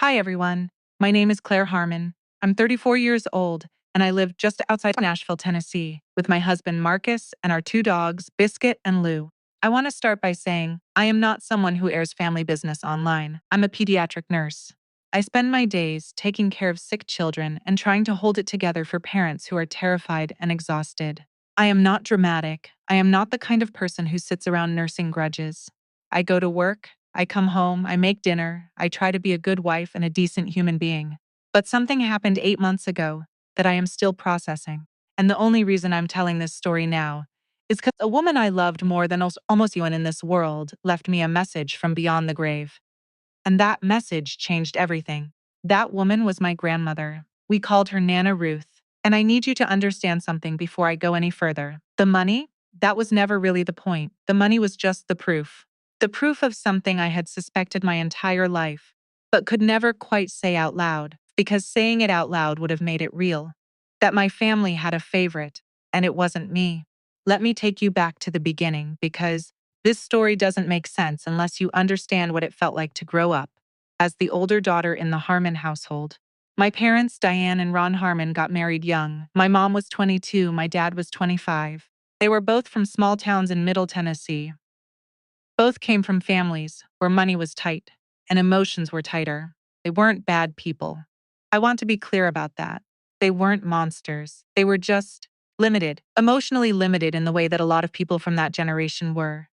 Hi, everyone. My name is Claire Harmon. I'm 34 years old, and I live just outside Nashville, Tennessee, with my husband Marcus and our two dogs, Biscuit and Lou. I want to start by saying I am not someone who airs family business online. I'm a pediatric nurse. I spend my days taking care of sick children and trying to hold it together for parents who are terrified and exhausted. I am not dramatic. I am not the kind of person who sits around nursing grudges. I go to work, I come home, I make dinner, I try to be a good wife and a decent human being. But something happened 8 months ago that I am still processing. And the only reason I'm telling this story now is because a woman I loved more than almost anyone in this world left me a message from beyond the grave. And that message changed everything. That woman was my grandmother. We called her Nana Ruth. And I need you to understand something before I go any further. The money? That was never really the point. The money was just the proof. The proof of something I had suspected my entire life, but could never quite say out loud, because saying it out loud would have made it real. That my family had a favorite, and it wasn't me. Let me take you back to the beginning, because this story doesn't make sense unless you understand what it felt like to grow up as the older daughter in the Harmon household. My parents, Diane and Ron Harmon, got married young. My mom was 22, my dad was 25. They were both from small towns in Middle Tennessee. Both came from families where money was tight and emotions were tighter. They weren't bad people. I want to be clear about that. They weren't monsters. They were just limited, emotionally limited in the way that a lot of people from that generation were.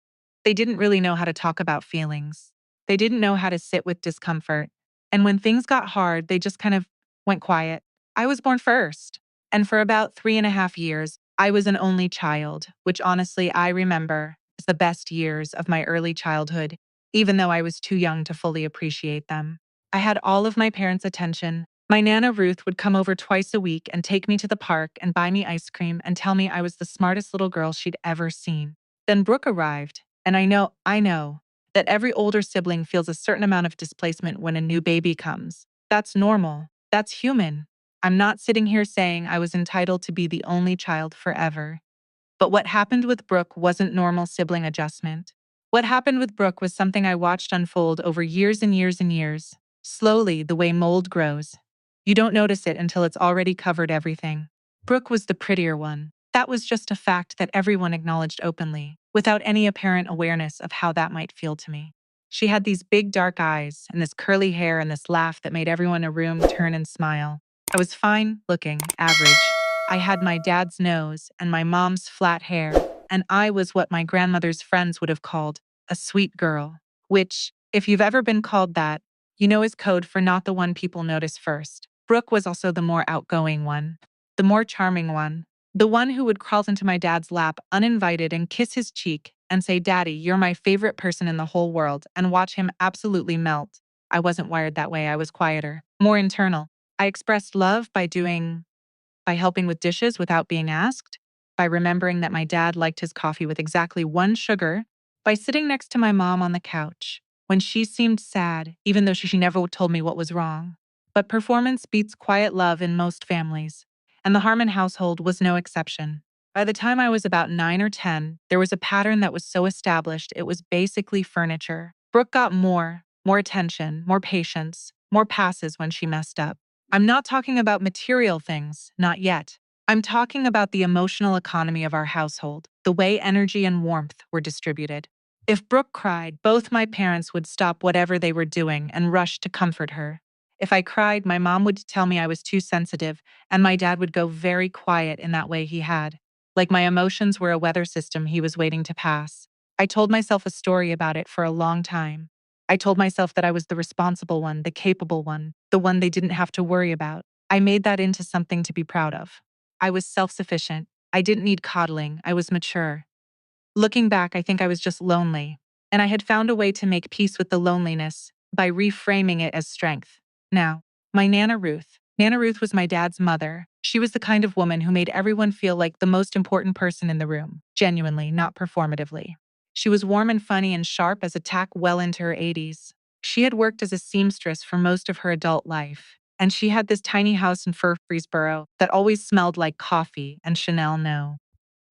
They didn't really know how to talk about feelings. They didn't know how to sit with discomfort. And when things got hard, they just kind of went quiet. I was born first. And for about 3.5 years, I was an only child, which honestly I remember as the best years of my early childhood, even though I was too young to fully appreciate them. I had all of my parents' attention. My Nana Ruth would come over twice a week and take me to the park and buy me ice cream and tell me I was the smartest little girl she'd ever seen. Then Brooke arrived, and I know that every older sibling feels a certain amount of displacement when a new baby comes. That's normal. That's human. I'm not sitting here saying I was entitled to be the only child forever. But what happened with Brooke wasn't normal sibling adjustment. What happened with Brooke was something I watched unfold over years and years and years. Slowly, the way mold grows. You don't notice it until it's already covered everything. Brooke was the prettier one. That was just a fact that everyone acknowledged openly, without any apparent awareness of how that might feel to me. She had these big dark eyes, and this curly hair, and this laugh that made everyone in a room turn and smile. I was fine looking, average. I had my dad's nose and my mom's flat hair, and I was what my grandmother's friends would have called a sweet girl, which, if you've ever been called that, you know is code for not the one people notice first. Brooke was also the more outgoing one, the more charming one, the one who would crawl into my dad's lap uninvited and kiss his cheek and say, "Daddy, you're my favorite person in the whole world," and watch him absolutely melt. I wasn't wired that way. I was quieter, more internal. I expressed love by helping with dishes without being asked, by remembering that my dad liked his coffee with exactly one sugar, by sitting next to my mom on the couch when she seemed sad, even though she never told me what was wrong. But performance beats quiet love in most families, and the Harmon household was no exception. By the time I was about 9 or 10, there was a pattern that was so established it was basically furniture. Brooke got more attention, more patience, more passes when she messed up. I'm not talking about material things, not yet. I'm talking about the emotional economy of our household, the way energy and warmth were distributed. If Brooke cried, both my parents would stop whatever they were doing and rush to comfort her. If I cried, my mom would tell me I was too sensitive, and my dad would go very quiet in that way he had, like my emotions were a weather system he was waiting to pass. I told myself a story about it for a long time. I told myself that I was the responsible one, the capable one, the one they didn't have to worry about. I made that into something to be proud of. I was self-sufficient. I didn't need coddling. I was mature. Looking back, I think I was just lonely. And I had found a way to make peace with the loneliness by reframing it as strength. Now, my Nana Ruth. Nana Ruth was my dad's mother. She was the kind of woman who made everyone feel like the most important person in the room, genuinely, not performatively. She was warm and funny and sharp as a tack well into her 80s. She had worked as a seamstress for most of her adult life, and she had this tiny house in Murfreesboro that always smelled like coffee and Chanel No.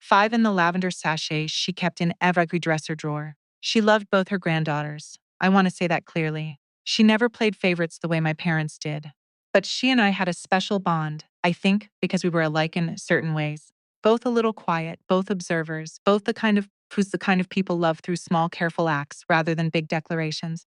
5 in the lavender sachet she kept in every dresser drawer. She loved both her granddaughters. I want to say that clearly. She never played favorites the way my parents did. But she and I had a special bond, I think, because we were alike in certain ways. Both a little quiet, both observers, both who's the kind of people love through small, careful acts rather than big declarations.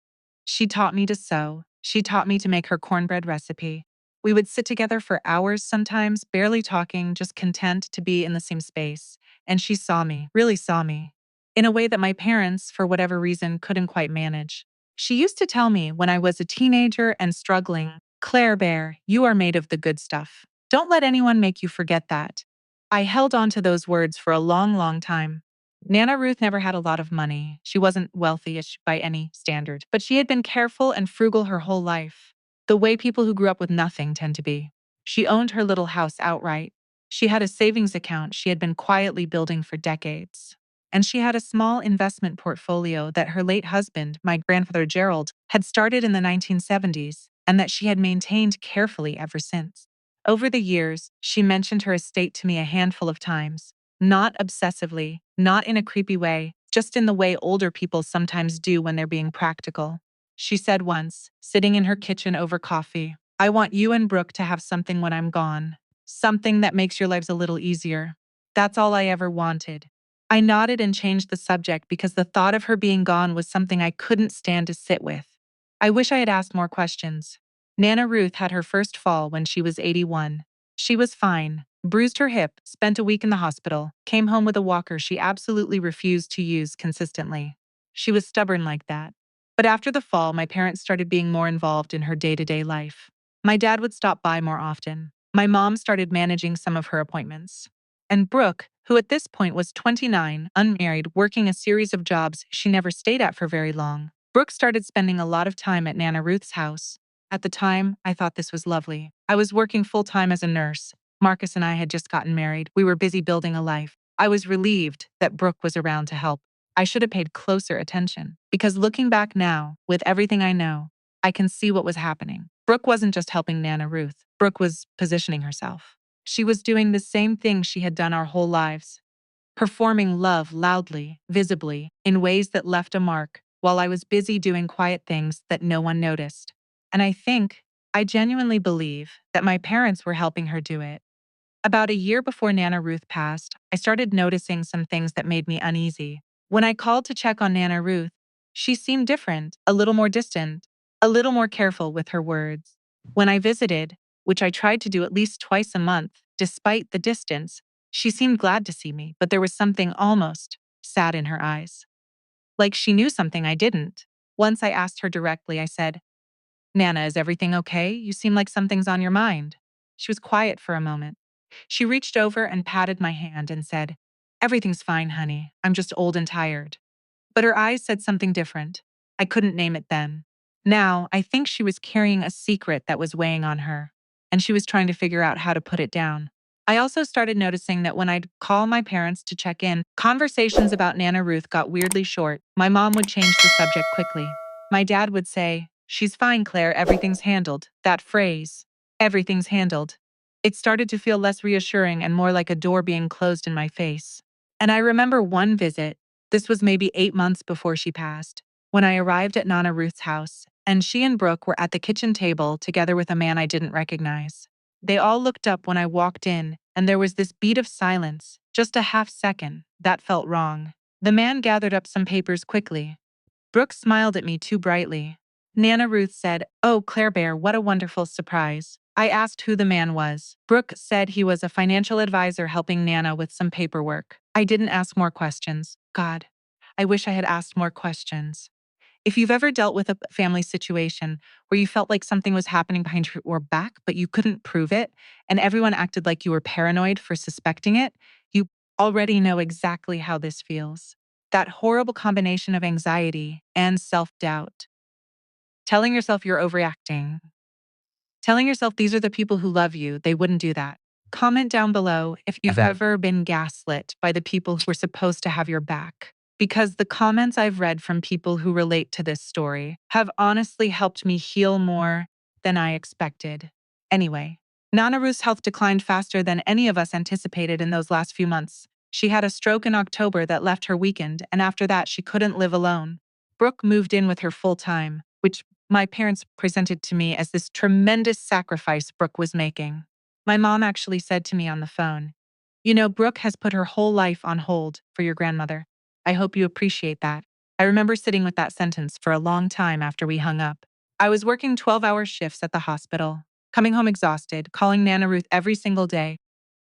She taught me to sew. She taught me to make her cornbread recipe. We would sit together for hours sometimes, barely talking, just content to be in the same space. And she saw me, really saw me, in a way that my parents, for whatever reason, couldn't quite manage. She used to tell me when I was a teenager and struggling, Claire Bear, you are made of the good stuff. Don't let anyone make you forget that. I held on to those words for a long, long time. Nana Ruth never had a lot of money. She wasn't wealthy-ish by any standard, but she had been careful and frugal her whole life, the way people who grew up with nothing tend to be. She owned her little house outright. She had a savings account she had been quietly building for decades. And she had a small investment portfolio that her late husband, my grandfather Gerald, had started in the 1970s and that she had maintained carefully ever since. Over the years, she mentioned her estate to me a handful of times, not obsessively, not in a creepy way, just in the way older people sometimes do when they're being practical. She said once, sitting in her kitchen over coffee, I want you and Brooke to have something when I'm gone. Something that makes your lives a little easier. That's all I ever wanted. I nodded and changed the subject because the thought of her being gone was something I couldn't stand to sit with. I wish I had asked more questions. Nana Ruth had her first fall when she was 81. She was fine, bruised her hip, spent a week in the hospital, came home with a walker she absolutely refused to use consistently. She was stubborn like that. But after the fall, my parents started being more involved in her day-to-day life. My dad would stop by more often. My mom started managing some of her appointments. And Brooke, who at this point was 29, unmarried, working a series of jobs she never stayed at for very long, Brooke started spending a lot of time at Nana Ruth's house. At the time, I thought this was lovely. I was working full-time as a nurse. Marcus and I had just gotten married. We were busy building a life. I was relieved that Brooke was around to help. I should have paid closer attention, because looking back now, with everything I know, I can see what was happening. Brooke wasn't just helping Nana Ruth. Brooke was positioning herself. She was doing the same thing she had done our whole lives, performing love loudly, visibly, in ways that left a mark, while I was busy doing quiet things that no one noticed. And I genuinely believe that my parents were helping her do it. About a year before Nana Ruth passed, I started noticing some things that made me uneasy. When I called to check on Nana Ruth, she seemed different, a little more distant, a little more careful with her words. When I visited, which I tried to do at least twice a month, despite the distance, she seemed glad to see me, but there was something almost sad in her eyes. Like she knew something I didn't. Once I asked her directly, I said, Nana, is everything okay? You seem like something's on your mind. She was quiet for a moment. She reached over and patted my hand and said, Everything's fine, honey. I'm just old and tired. But her eyes said something different. I couldn't name it then. Now, I think she was carrying a secret that was weighing on her, and she was trying to figure out how to put it down. I also started noticing that when I'd call my parents to check in, conversations about Nana Ruth got weirdly short. My mom would change the subject quickly. My dad would say, She's fine, Claire, everything's handled. That phrase, everything's handled. It started to feel less reassuring and more like a door being closed in my face. And I remember one visit, this was maybe 8 months before she passed, when I arrived at Nana Ruth's house, and she and Brooke were at the kitchen table together with a man I didn't recognize. They all looked up when I walked in, and there was this beat of silence, just a half second, that felt wrong. The man gathered up some papers quickly. Brooke smiled at me too brightly. Nana Ruth said, Oh, Claire Bear, what a wonderful surprise. I asked who the man was. Brooke said he was a financial advisor helping Nana with some paperwork. I didn't ask more questions. God, I wish I had asked more questions. If you've ever dealt with a family situation where you felt like something was happening behind your back, but you couldn't prove it, and everyone acted like you were paranoid for suspecting it, you already know exactly how this feels. That horrible combination of anxiety and self-doubt. Telling yourself you're overreacting. Telling yourself these are the people who love you, they wouldn't do that. Comment down below if you've ever been gaslit by the people who were supposed to have your back. Because the comments I've read from people who relate to this story have honestly helped me heal more than I expected. Anyway, Nana Ruth's health declined faster than any of us anticipated in those last few months. She had a stroke in October that left her weakened, and after that she couldn't live alone. Brooke moved in with her full-time, which my parents presented to me as this tremendous sacrifice Brooke was making. My mom actually said to me on the phone, "You know, Brooke has put her whole life on hold for your grandmother. I hope you appreciate that." I remember sitting with that sentence for a long time after we hung up. I was working 12-hour shifts at the hospital, coming home exhausted, calling Nana Ruth every single day,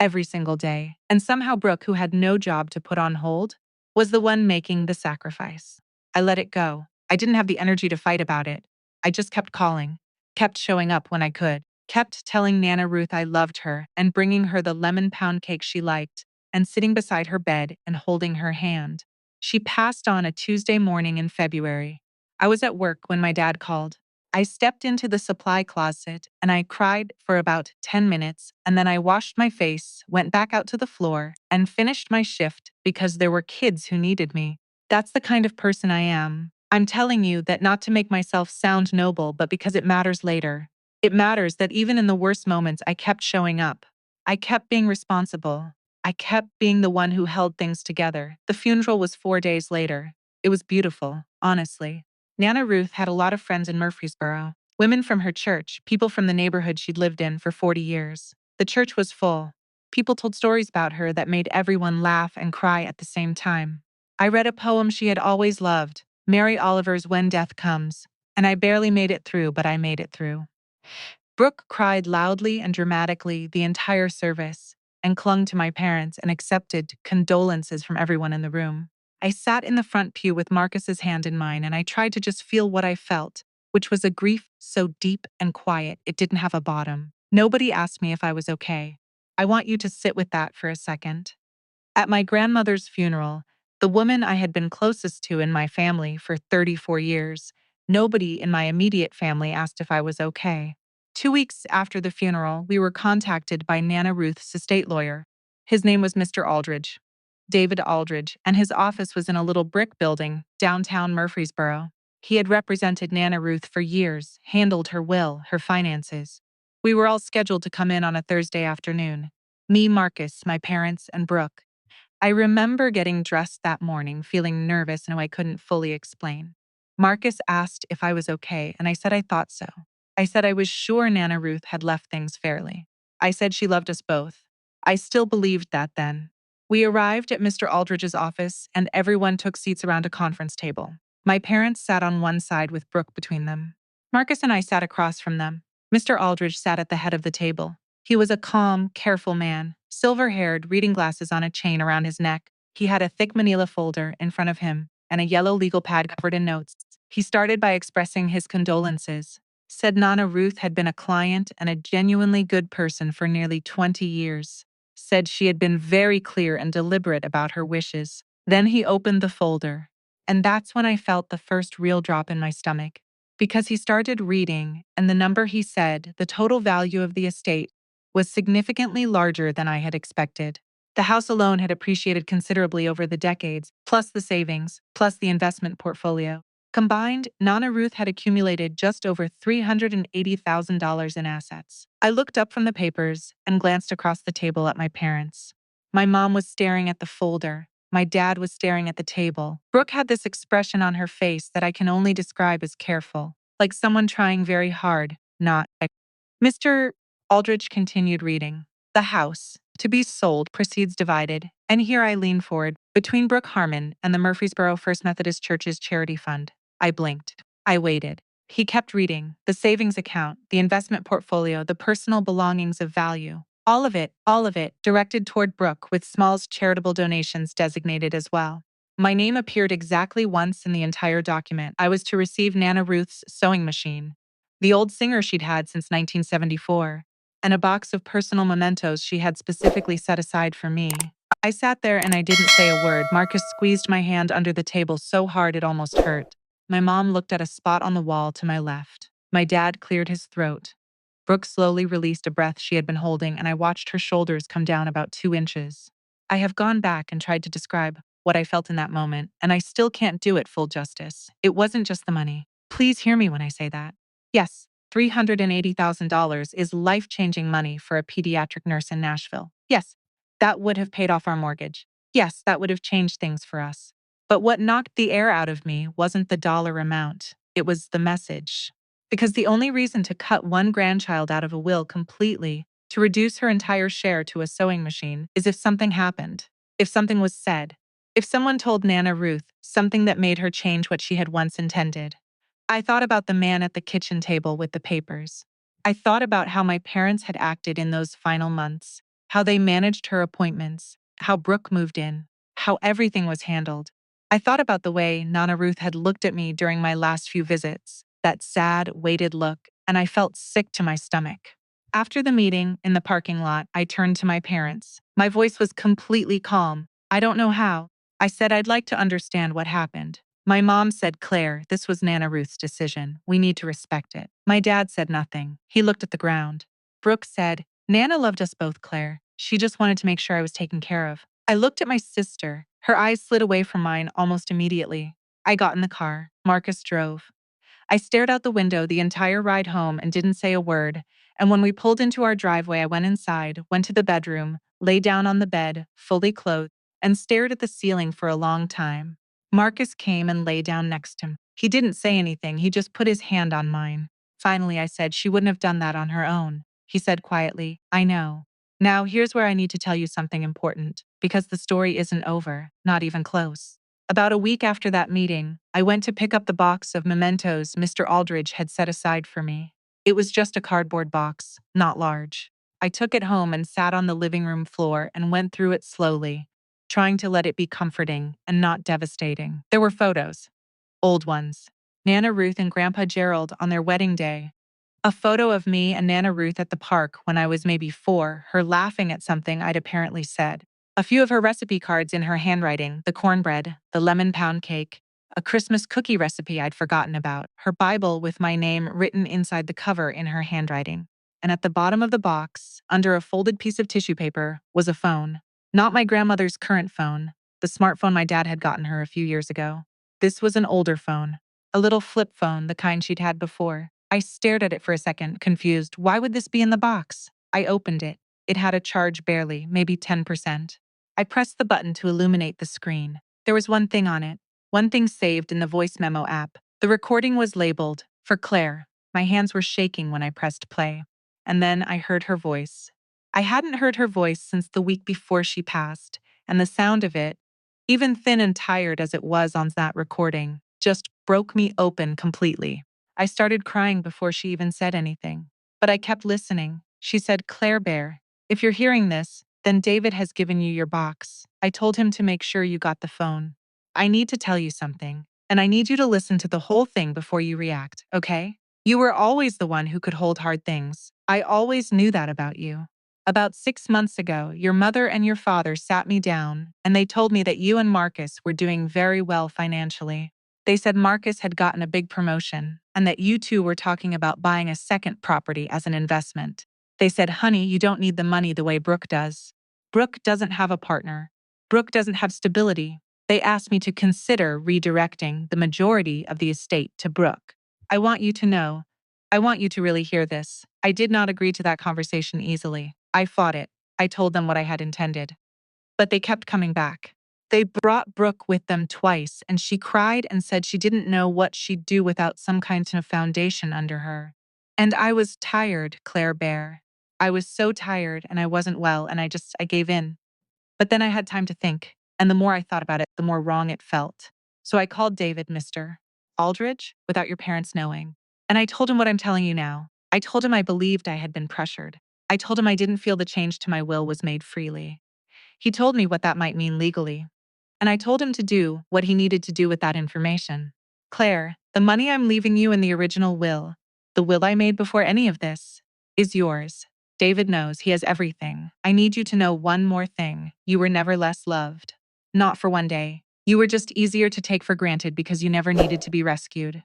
and somehow Brooke, who had no job to put on hold, was the one making the sacrifice. I let it go. I didn't have the energy to fight about it. I just kept calling, kept showing up when I could, kept telling Nana Ruth I loved her and bringing her the lemon pound cake she liked, and sitting beside her bed and holding her hand. She passed on a Tuesday morning in February. I was at work when my dad called. I stepped into the supply closet and I cried for about 10 minutes, and then I washed my face, went back out to the floor, and finished my shift because there were kids who needed me. That's the kind of person I am. I'm telling you that not to make myself sound noble, but because it matters later. It matters that even in the worst moments, I kept showing up. I kept being responsible. I kept being the one who held things together. The funeral was 4 days later. It was beautiful, honestly. Nana Ruth had a lot of friends in Murfreesboro. Women from her church, people from the neighborhood she'd lived in for 40 years. The church was full. People told stories about her that made everyone laugh and cry at the same time. I read a poem she had always loved, Mary Oliver's When Death Comes, and I barely made it through, but I made it through. Brooke cried loudly and dramatically the entire service and clung to my parents and accepted condolences from everyone in the room. I sat in the front pew with Marcus's hand in mine and I tried to just feel what I felt, which was a grief so deep and quiet it didn't have a bottom. Nobody asked me if I was okay. I want you to sit with that for a second. At my grandmother's funeral, the woman I had been closest to in my family for 34 years, nobody in my immediate family asked if I was okay. 2 weeks after the funeral, we were contacted by Nana Ruth's estate lawyer. His name was Mr. Aldridge, David Aldridge, and his office was in a little brick building downtown Murfreesboro. He had represented Nana Ruth for years, handled her will, her finances. We were all scheduled to come in on a Thursday afternoon. Me, Marcus, my parents, and Brooke. I remember getting dressed that morning, feeling nervous and I couldn't fully explain. Marcus asked if I was okay, and I said I thought so. I said I was sure Nana Ruth had left things fairly. I said she loved us both. I still believed that then. We arrived at Mr. Aldridge's office, and everyone took seats around a conference table. My parents sat on one side with Brooke between them. Marcus and I sat across from them. Mr. Aldridge sat at the head of the table. He was a calm, careful man, silver-haired, reading glasses on a chain around his neck. He had a thick manila folder in front of him and a yellow legal pad covered in notes. He started by expressing his condolences, said Nana Ruth had been a client and a genuinely good person for nearly 20 years, said she had been very clear and deliberate about her wishes. Then he opened the folder, and that's when I felt the first real drop in my stomach. Because he started reading, and the number he said, the total value of the estate, was significantly larger than I had expected. The house alone had appreciated considerably over the decades, plus the savings, plus the investment portfolio. Combined, Nana Ruth had accumulated just over $380,000 in assets. I looked up from the papers and glanced across the table at my parents. My mom was staring at the folder. My dad was staring at the table. Brooke had this expression on her face that I can only describe as careful, like someone trying very hard, not. Mr. Aldrich continued reading. The house, to be sold, proceeds divided, and here I lean forward, between Brooke Harmon and the Murfreesboro First Methodist Church's charity fund. I blinked. I waited. He kept reading. The savings account, the investment portfolio, the personal belongings of value. All of it, directed toward Brooke with Small's charitable donations designated as well. My name appeared exactly once in the entire document. I was to receive Nana Ruth's sewing machine, the old singer she'd had since 1974, and a box of personal mementos she had specifically set aside for me. I sat there and I didn't say a word. Marcus squeezed my hand under the table so hard it almost hurt. My mom looked at a spot on the wall to my left. My dad cleared his throat. Brooke slowly released a breath she had been holding, and I watched her shoulders come down about 2 inches. I have gone back and tried to describe what I felt in that moment, and I still can't do it full justice. It wasn't just the money. Please hear me when I say that. Yes, $380,000 is life-changing money for a pediatric nurse in Nashville. Yes, that would have paid off our mortgage. Yes, that would have changed things for us. But what knocked the air out of me wasn't the dollar amount. It was the message. Because the only reason to cut one grandchild out of a will completely, to reduce her entire share to a sewing machine, is if something happened. If something was said. If someone told Nana Ruth something that made her change what she had once intended. I thought about the man at the kitchen table with the papers. I thought about how my parents had acted in those final months, how they managed her appointments, how Brooke moved in, how everything was handled. I thought about the way Nana Ruth had looked at me during my last few visits, that sad, weighted look, and I felt sick to my stomach. After the meeting, in the parking lot, I turned to my parents. My voice was completely calm. I don't know how. I said I'd like to understand what happened. My mom said, Claire, this was Nana Ruth's decision. We need to respect it. My dad said nothing. He looked at the ground. Brooke said, Nana loved us both, Claire. She just wanted to make sure I was taken care of. I looked at my sister. Her eyes slid away from mine almost immediately. I got in the car. Marcus drove. I stared out the window the entire ride home and didn't say a word. And when we pulled into our driveway, I went inside, went to the bedroom, lay down on the bed, fully clothed, and stared at the ceiling for a long time. Marcus came and lay down next to him. He didn't say anything, he just put his hand on mine. Finally, I said she wouldn't have done that on her own. He said quietly, I know. Now, here's where I need to tell you something important, because the story isn't over, not even close. About a week after that meeting, I went to pick up the box of mementos Mr. Aldridge had set aside for me. It was just a cardboard box, not large. I took it home and sat on the living room floor and went through it slowly, trying to let it be comforting and not devastating. There were photos, old ones. Nana Ruth and Grandpa Gerald on their wedding day. A photo of me and Nana Ruth at the park when I was maybe 4, her laughing at something I'd apparently said. A few of her recipe cards in her handwriting, the cornbread, the lemon pound cake, a Christmas cookie recipe I'd forgotten about, her Bible with my name written inside the cover in her handwriting. And at the bottom of the box, under a folded piece of tissue paper, was a phone. Not my grandmother's current phone, the smartphone my dad had gotten her a few years ago. This was an older phone, a little flip phone, the kind she'd had before. I stared at it for a second, confused. Why would this be in the box? I opened it. It had a charge barely, maybe 10%. I pressed the button to illuminate the screen. There was one thing on it, one thing saved in the voice memo app. The recording was labeled, for Claire. My hands were shaking when I pressed play. And then I heard her voice. I hadn't heard her voice since the week before she passed, and the sound of it, even thin and tired as it was on that recording, just broke me open completely. I started crying before she even said anything. But I kept listening. She said, Claire Bear, if you're hearing this, then David has given you your box. I told him to make sure you got the phone. I need to tell you something, and I need you to listen to the whole thing before you react, okay? You were always the one who could hold hard things. I always knew that about you. About 6 months ago, your mother and your father sat me down, and they told me that you and Marcus were doing very well financially. They said Marcus had gotten a big promotion, and that you two were talking about buying a second property as an investment. They said, honey, you don't need the money the way Brooke does. Brooke doesn't have a partner. Brooke doesn't have stability. They asked me to consider redirecting the majority of the estate to Brooke. I want you to know. I want you to really hear this. I did not agree to that conversation easily. I fought it. I told them what I had intended. But they kept coming back. They brought Brooke with them twice, and she cried and said she didn't know what she'd do without some kind of foundation under her. And I was tired, Claire Bear. I was so tired and I wasn't well, and I gave in. But then I had time to think, and the more I thought about it, the more wrong it felt. So I called David Mr. Aldridge without your parents knowing. And I told him what I'm telling you now. I told him I believed I had been pressured. I told him I didn't feel the change to my will was made freely. He told me what that might mean legally. And I told him to do what he needed to do with that information. Claire, the money I'm leaving you in the original will, the will I made before any of this, is yours. David knows he has everything. I need you to know one more thing. You were never less loved. Not for one day. You were just easier to take for granted because you never needed to be rescued.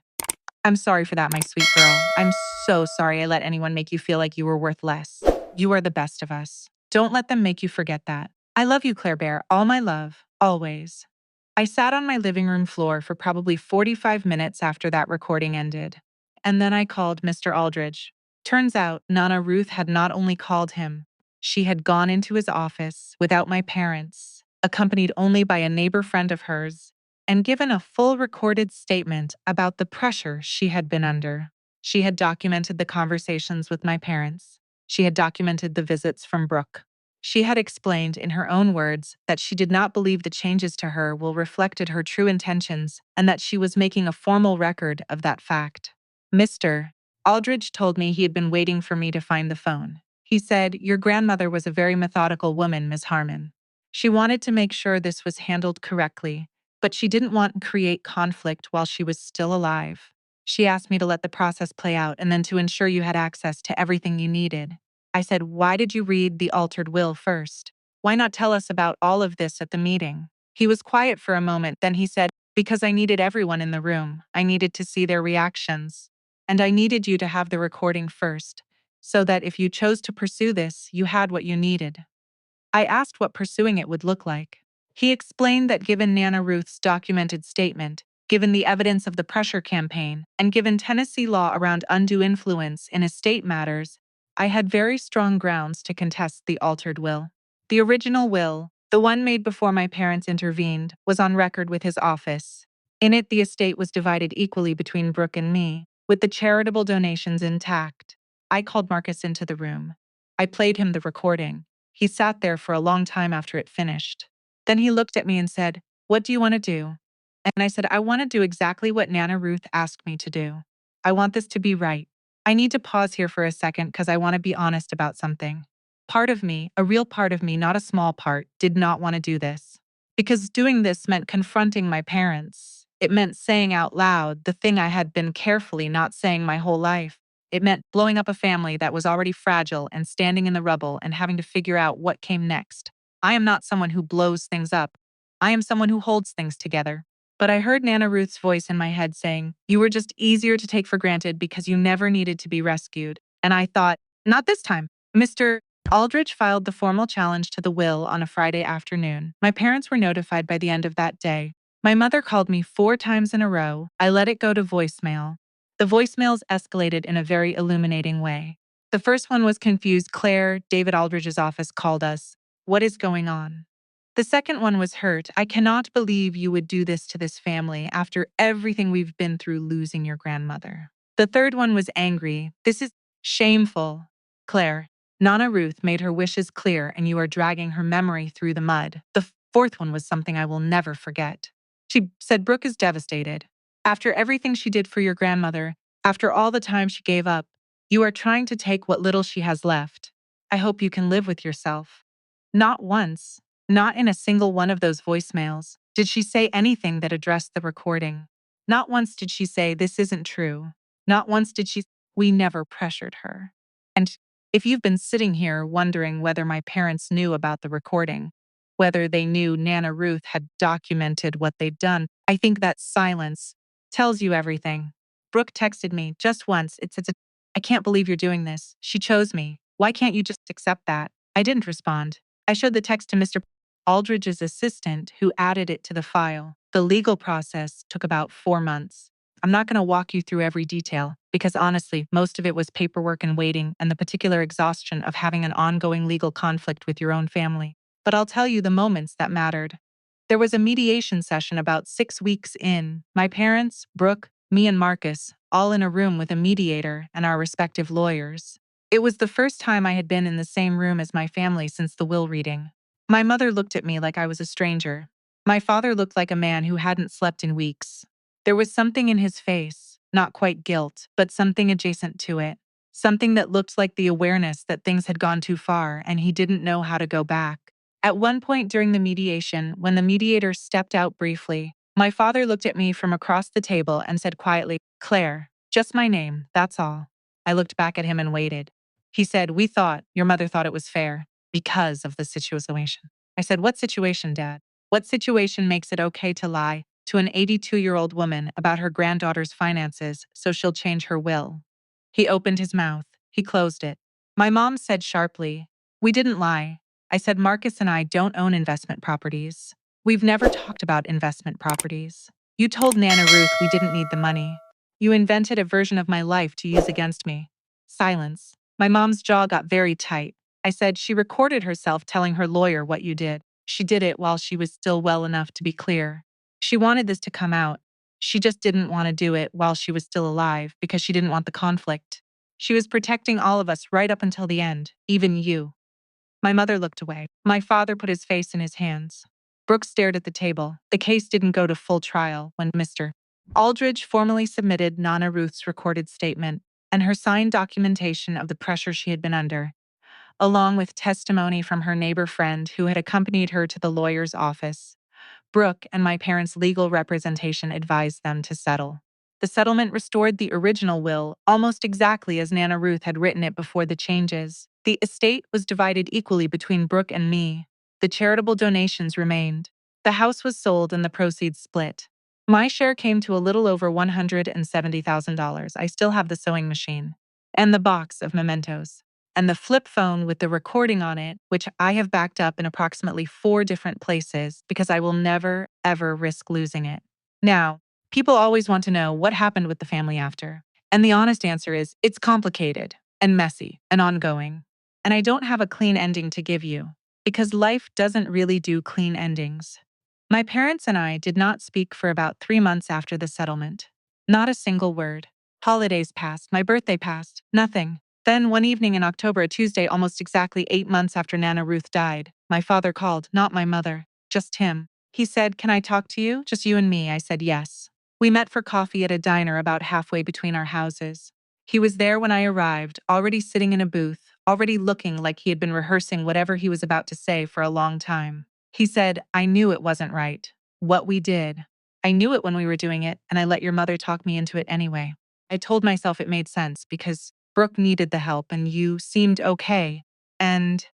I'm sorry for that, my sweet girl. I'm so sorry I let anyone make you feel like you were worth less. You are the best of us. Don't let them make you forget that. I love you, Claire Bear, all my love, always. I sat on my living room floor for probably 45 minutes after that recording ended. And then I called Mr. Aldridge. Turns out, Nana Ruth had not only called him, she had gone into his office without my parents, accompanied only by a neighbor friend of hers, and given a full recorded statement about the pressure she had been under. She had documented the conversations with my parents. She had documented the visits from Brooke. She had explained in her own words that she did not believe the changes to her will reflected her true intentions and that she was making a formal record of that fact. Mr. Aldridge told me he had been waiting for me to find the phone. He said, "Your grandmother was a very methodical woman, Miss Harmon. She wanted to make sure this was handled correctly, but she didn't want to create conflict while she was still alive. She asked me to let the process play out and then to ensure you had access to everything you needed." I said, "Why did you read the altered will first? Why not tell us about all of this at the meeting?" He was quiet for a moment, then he said, "Because I needed everyone in the room. I needed to see their reactions. And I needed you to have the recording first, so that if you chose to pursue this, you had what you needed." I asked what pursuing it would look like. He explained that given Nana Ruth's documented statement, given the evidence of the pressure campaign, and given Tennessee law around undue influence in estate matters, I had very strong grounds to contest the altered will. The original will, the one made before my parents intervened, was on record with his office. In it, the estate was divided equally between Brooke and me, with the charitable donations intact. I called Marcus into the room. I played him the recording. He sat there for a long time after it finished. Then he looked at me and said, "What do you want to do?" And I said, "I want to do exactly what Nana Ruth asked me to do. I want this to be right. I need to pause here for a second because I want to be honest about something. Part of me, a real part of me, not a small part, did not want to do this. Because doing this meant confronting my parents. It meant saying out loud the thing I had been carefully not saying my whole life. It meant blowing up a family that was already fragile and standing in the rubble and having to figure out what came next. I am not someone who blows things up. I am someone who holds things together." But I heard Nana Ruth's voice in my head saying, "You were just easier to take for granted because you never needed to be rescued." And I thought, not this time. Mr. Aldrich filed the formal challenge to the will on a Friday afternoon. My parents were notified by the end of that day. My mother called me 4 times in a row. I let it go to voicemail. The voicemails escalated in a very illuminating way. The first one was confused. "Claire, David Aldridge's office called us. What is going on?" The second one was hurt. "I cannot believe you would do this to this family after everything we've been through losing your grandmother." The third one was angry. "This is shameful. Claire, Nana Ruth made her wishes clear and you are dragging her memory through the mud." The fourth one was something I will never forget. She said, "Brooke is devastated. After everything she did for your grandmother, after all the time she gave up, you are trying to take what little she has left. I hope you can live with yourself." Not once, not in a single one of those voicemails, did she say anything that addressed the recording. Not once did she say, "This isn't true." Not once did she, "We never pressured her." And if you've been sitting here wondering whether my parents knew about the recording, whether they knew Nana Ruth had documented what they'd done, I think that silence tells you everything. Brooke texted me just once. It said, "I can't believe you're doing this. She chose me. Why can't you just accept that?" I didn't respond. I showed the text to Mr. Aldridge's assistant, who added it to the file. The legal process took about 4 months. I'm not going to walk you through every detail, because honestly, most of it was paperwork and waiting and the particular exhaustion of having an ongoing legal conflict with your own family. But I'll tell you the moments that mattered. There was a mediation session about 6 weeks in. My parents, Brooke, me and Marcus, all in a room with a mediator and our respective lawyers. It was the first time I had been in the same room as my family since the will reading. My mother looked at me like I was a stranger. My father looked like a man who hadn't slept in weeks. There was something in his face, not quite guilt, but something adjacent to it. Something that looked like the awareness that things had gone too far and he didn't know how to go back. At one point during the mediation, when the mediator stepped out briefly, my father looked at me from across the table and said quietly, "Claire, just my name, that's all." I looked back at him and waited. He said, Your mother thought it was fair because of the situation." I said, "What situation, Dad? What situation makes it okay to lie to an 82-year-old woman about her granddaughter's finances so she'll change her will?" He opened his mouth. He closed it. My mom said sharply, "We didn't lie." I said, "Marcus and I don't own investment properties. We've never talked about investment properties. You told Nana Ruth we didn't need the money. You invented a version of my life to use against me." Silence. My mom's jaw got very tight. I said, "She recorded herself telling her lawyer what you did. She did it while she was still well enough to be clear. She wanted this to come out. She just didn't want to do it while she was still alive because she didn't want the conflict. She was protecting all of us right up until the end, even you. My mother looked away. My father put his face in his hands. Brooke stared at the table. The case didn't go to full trial when Mr. Aldridge formally submitted Nana Ruth's recorded statement and her signed documentation of the pressure she had been under, along with testimony from her neighbor friend who had accompanied her to the lawyer's office. Brooke and my parents' legal representation advised them to settle. The settlement restored the original will almost exactly as Nana Ruth had written it before the changes. The estate was divided equally between Brooke and me. The charitable donations remained. The house was sold and the proceeds split. My share came to a little over $170,000. I still have the sewing machine and the box of mementos and the flip phone with the recording on it, which I have backed up in approximately 4 different places because I will never, ever risk losing it. Now, people always want to know what happened with the family after. And the honest answer is it's complicated and messy and ongoing. And I don't have a clean ending to give you because life doesn't really do clean endings. My parents and I did not speak for about 3 months after the settlement. Not a single word. Holidays passed, my birthday passed, nothing. Then, one evening in October, a Tuesday, almost exactly 8 months after Nana Ruth died, my father called, not my mother, just him. He said, "Can I talk to you? Just you and me." I said yes. We met for coffee at a diner about halfway between our houses. He was there when I arrived, already sitting in a booth, already looking like he had been rehearsing whatever he was about to say for a long time. He said, "I knew it wasn't right. What we did. I knew it when we were doing it, and I let your mother talk me into it anyway. I told myself it made sense because Brooke needed the help and you seemed okay. And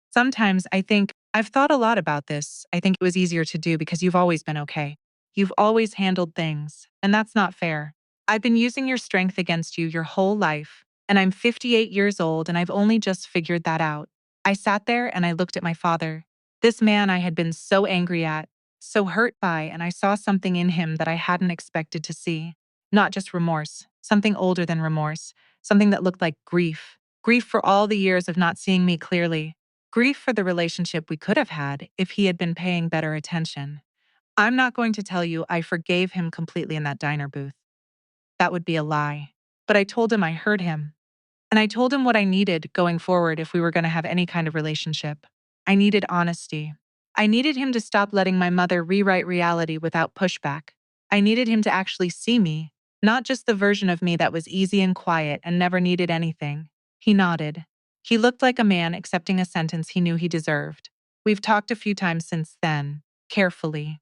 sometimes I think I've thought a lot about this. I think it was easier to do because you've always been okay. You've always handled things, and that's not fair. I've been using your strength against you your whole life, and I'm 58 years old and I've only just figured that out." I sat there and I looked at my father. This man I had been so angry at, so hurt by, and I saw something in him that I hadn't expected to see. Not just remorse, something older than remorse, something that looked like grief. Grief for all the years of not seeing me clearly. Grief for the relationship we could have had if he had been paying better attention. I'm not going to tell you I forgave him completely in that diner booth. That would be a lie. But I told him I heard him. And I told him what I needed going forward if we were going to have any kind of relationship. I needed honesty. I needed him to stop letting my mother rewrite reality without pushback. I needed him to actually see me, not just the version of me that was easy and quiet and never needed anything. He nodded. He looked like a man accepting a sentence he knew he deserved. We've talked a few times since then, carefully,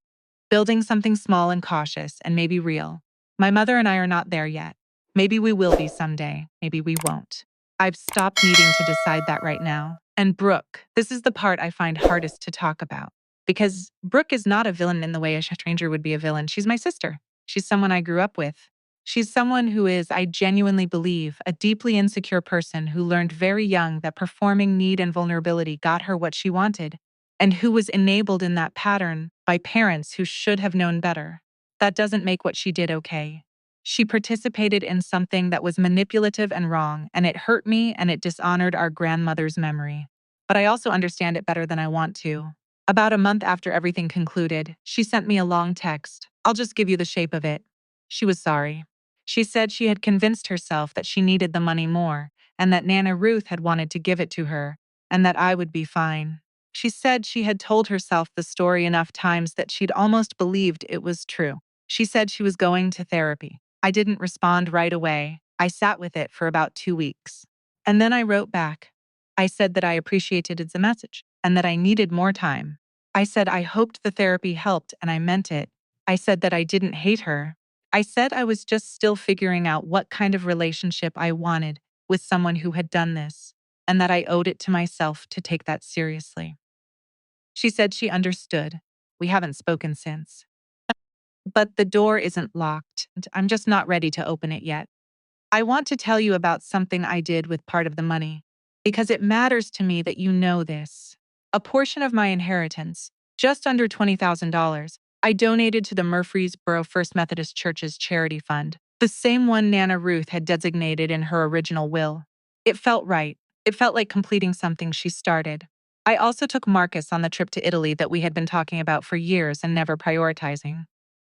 building something small and cautious and maybe real. My mother and I are not there yet. Maybe we will be someday. Maybe we won't. I've stopped needing to decide that right now. And Brooke, this is the part I find hardest to talk about. Because Brooke is not a villain in the way a stranger would be a villain. She's my sister. She's someone I grew up with. She's someone who is, I genuinely believe, a deeply insecure person who learned very young that performing need and vulnerability got her what she wanted, and who was enabled in that pattern by parents who should have known better. That doesn't make what she did okay. She participated in something that was manipulative and wrong, and it hurt me and it dishonored our grandmother's memory. But I also understand it better than I want to. About a month after everything concluded, she sent me a long text. I'll just give you the shape of it. She was sorry. She said she had convinced herself that she needed the money more, and that Nana Ruth had wanted to give it to her, and that I would be fine. She said she had told herself the story enough times that she'd almost believed it was true. She said she was going to therapy. I didn't respond right away. I sat with it for about 2 weeks. And then I wrote back. I said that I appreciated the message and that I needed more time. I said I hoped the therapy helped and I meant it. I said that I didn't hate her. I said I was just still figuring out what kind of relationship I wanted with someone who had done this, and that I owed it to myself to take that seriously. She said she understood. We haven't spoken since. But the door isn't locked, and I'm just not ready to open it yet. I want to tell you about something I did with part of the money, because it matters to me that you know this. A portion of my inheritance, just under $20,000, I donated to the Murfreesboro First Methodist Church's charity fund, the same one Nana Ruth had designated in her original will. It felt right. It felt like completing something she started. I also took Marcus on the trip to Italy that we had been talking about for years and never prioritizing.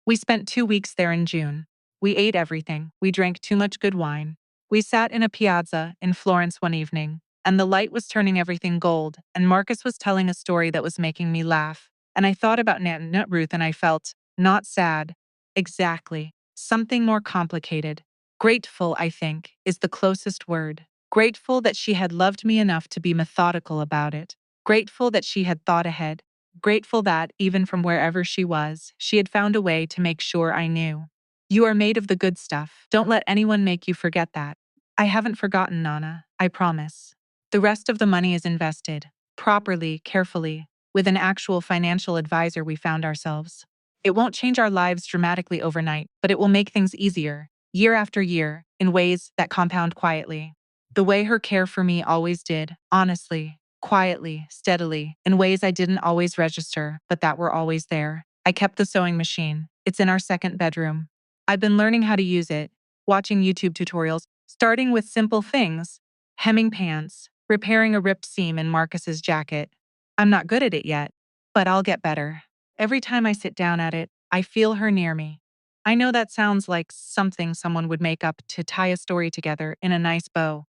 We spent 2 weeks there in June. We ate everything. We drank too much good wine. We sat in a piazza in Florence one evening, and the light was turning everything gold, and Marcus was telling a story that was making me laugh. And I thought about Nat Ruth, and I felt not sad. Exactly. Something more complicated. Grateful, I think, is the closest word. Grateful that she had loved me enough to be methodical about it. Grateful that she had thought ahead. Grateful that, even from wherever she was, she had found a way to make sure I knew. You are made of the good stuff. Don't let anyone make you forget that. I haven't forgotten, Nana, I promise. The rest of the money is invested, properly, carefully, with an actual financial advisor we found ourselves. It won't change our lives dramatically overnight, but it will make things easier, year after year, in ways that compound quietly. The way her care for me always did, honestly, quietly, steadily, in ways I didn't always register, but that were always there. I kept the sewing machine. It's in our second bedroom. I've been learning how to use it, watching YouTube tutorials, starting with simple things, hemming pants, repairing a ripped seam in Marcus's jacket. I'm not good at it yet, but I'll get better. Every time I sit down at it, I feel her near me. I know that sounds like something someone would make up to tie a story together in a nice bow,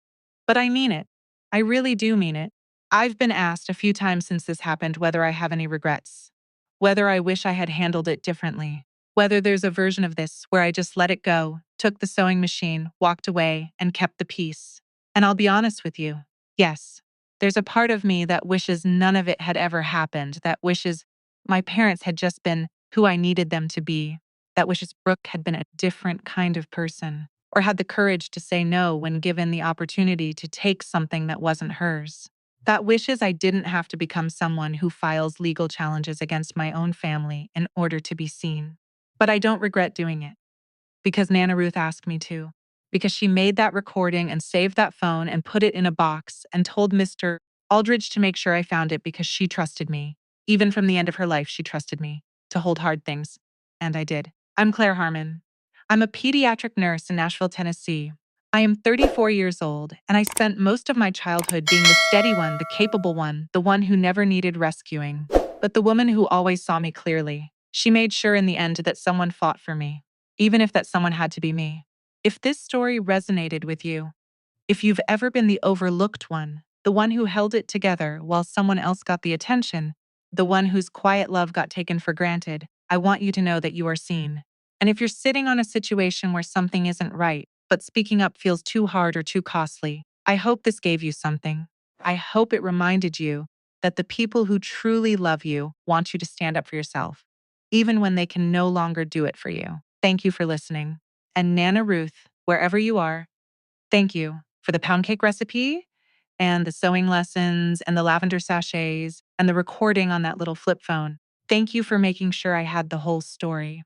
but I mean it. I really do mean it. I've been asked a few times since this happened whether I have any regrets, whether I wish I had handled it differently, whether there's a version of this where I just let it go, took the sewing machine, walked away, and kept the peace. And I'll be honest with you, yes, there's a part of me that wishes none of it had ever happened, that wishes my parents had just been who I needed them to be, that wishes Brooke had been a different kind of person, or had the courage to say no when given the opportunity to take something that wasn't hers. That wishes I didn't have to become someone who files legal challenges against my own family in order to be seen. But I don't regret doing it, because Nana Ruth asked me to, because she made that recording and saved that phone and put it in a box and told Mr. Aldridge to make sure I found it because she trusted me. Even from the end of her life, she trusted me to hold hard things. And I did. I'm Claire Harmon. I'm a pediatric nurse in Nashville, Tennessee. I am 34 years old, and I spent most of my childhood being the steady one, the capable one, the one who never needed rescuing. But the woman who always saw me clearly. She made sure in the end that someone fought for me, even if that someone had to be me. If this story resonated with you, if you've ever been the overlooked one, the one who held it together while someone else got the attention, the one whose quiet love got taken for granted, I want you to know that you are seen. And if you're sitting on a situation where something isn't right, but speaking up feels too hard or too costly, I hope this gave you something. I hope it reminded you that the people who truly love you want you to stand up for yourself, even when they can no longer do it for you. Thank you for listening. And Nana Ruth, wherever you are, thank you for the pound cake recipe and the sewing lessons and the lavender sachets and the recording on that little flip phone. Thank you for making sure I had the whole story.